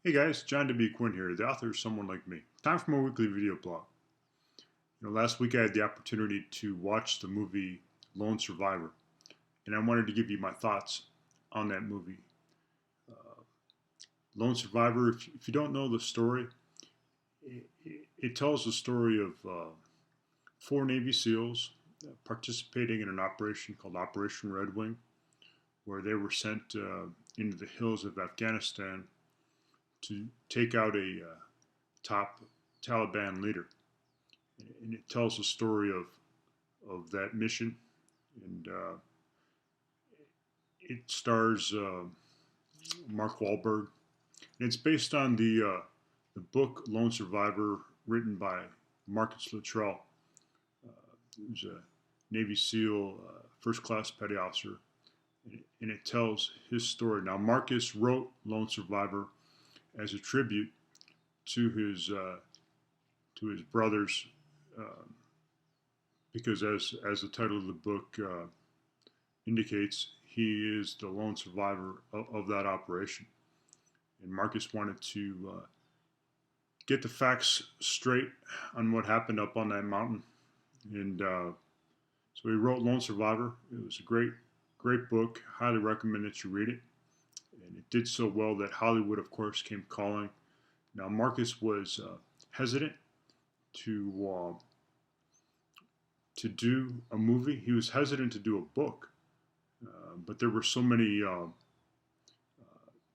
Hey guys, John W. Quinn here, the author of Someone Like Me. Time for my weekly video blog. Last week I had the opportunity to watch the movie Lone Survivor, and I wanted to give you my thoughts on that movie. Uh, Lone Survivor, if you don't know the story, it tells the story of four Navy SEALs participating in an operation called Operation Red Wing, where they were sent into the hills of Afghanistan to take out a top Taliban leader. And it tells the story of that mission, and it stars Mark Wahlberg, and it's based on the book Lone Survivor, written by Marcus Luttrell, who's a Navy SEAL, first class petty officer, and it tells his story. Now, Marcus wrote Lone Survivor as a tribute to his brothers, um, because as the title of the book indicates, he is the lone survivor of that operation. And Marcus wanted to get the facts straight on what happened up on that mountain, and so he wrote Lone Survivor. It was a great book. Highly recommend that you read it. And it did so well that Hollywood, of course, came calling. Now Marcus was hesitant to to do a movie. He was hesitant to do a book, but there were so many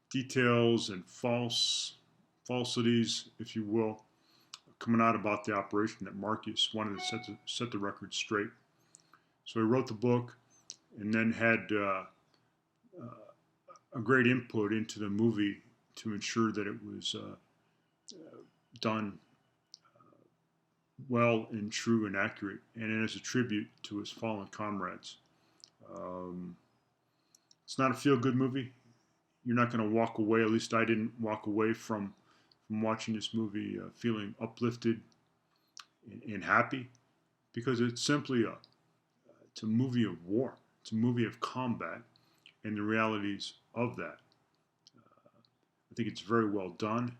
details and falsities, if you will, coming out about the operation that Marcus wanted to set the record straight. So he wrote the book, and then had a great input into the movie to ensure that it was done well and true and accurate, and as a tribute to his fallen comrades. Um, it's not a feel-good movie. You're not going to walk away. At least I didn't walk away from watching this movie feeling uplifted and happy, because it's simply it's a movie of war. It's a movie of combat and the realities of that. I think it's very well done,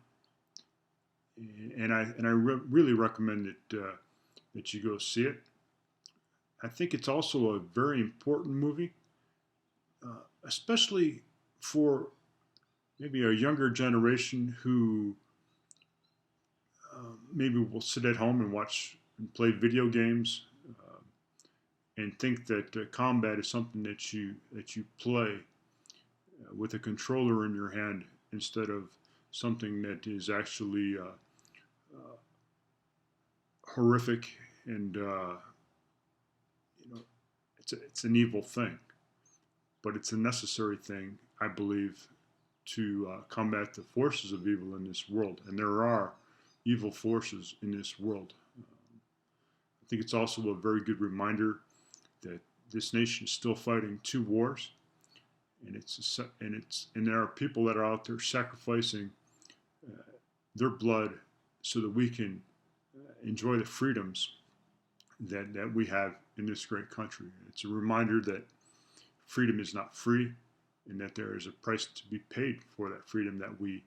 and I really recommend that you go see it. I think it's also a very important movie, especially for maybe a younger generation who maybe will sit at home and watch and play video games, and think that combat is something that you play with a controller in your hand instead of something that is actually uh, horrific, and it's an evil thing, but it's a necessary thing, I believe, to combat the forces of evil in this world. And there are evil forces in this world. I think it's also a very good reminder that this nation is still fighting two wars, and and there are people that are out there sacrificing uh, their blood so that we can enjoy the freedoms that we have in this great country. It's a reminder that freedom is not free, and that there is a price to be paid for that freedom that we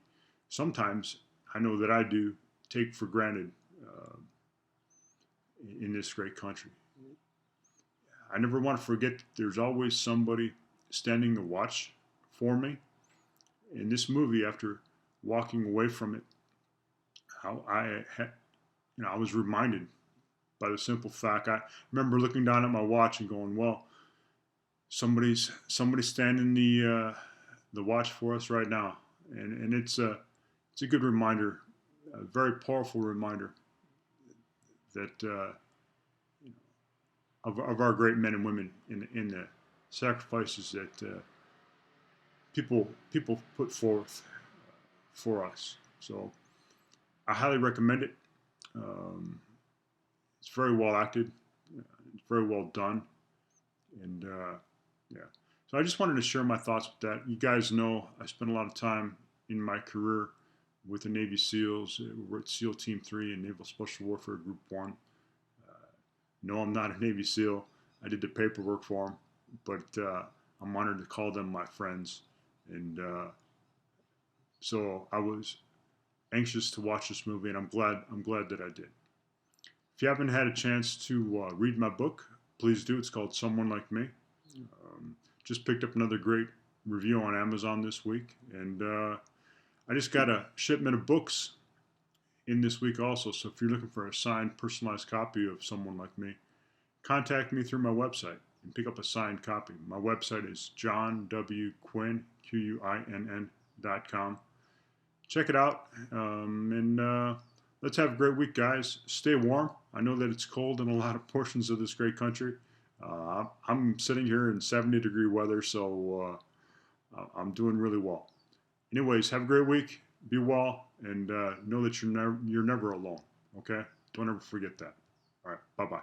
sometimes, I know that I do, take for granted in this great country. I never want to forget that there's always somebody standing to watch for me. In this movie, after walking away from it, how I was reminded by the simple fact. I remember looking down at my watch and going, "Well, somebody's standing the watch for us right now," and it's a good reminder, a very powerful reminder that of our great men and women in the sacrifices that people put forth for us. So I highly recommend it. Um, it's very well acted, it's very well done, and yeah. So I just wanted to share my thoughts with that. You guys know I spent a lot of time in my career with the Navy SEALs. We're at SEAL Team 3 and Naval Special Warfare Group 1. No, I'm not a Navy SEAL. I did the paperwork for them, but I'm honored to call them my friends. And so I was anxious to watch this movie, and I'm glad that I did. If you haven't had a chance to read my book, please do. It's called Someone Like Me. Just picked up another great review on Amazon this week, and I just got a shipment of books in this week also. So if you're looking for a signed, personalized copy of Someone Like Me, contact me through my website and pick up a signed copy. My website is johnwquinn, QUINN.com. Check it out, and let's have a great week, guys. Stay warm. I know that it's cold in a lot of portions of this great country. I'm sitting here in 70-degree weather, so I'm doing really well. Anyways, have a great week. Be well, and know that you're never alone. Okay? Don't ever forget that. All right. Bye bye.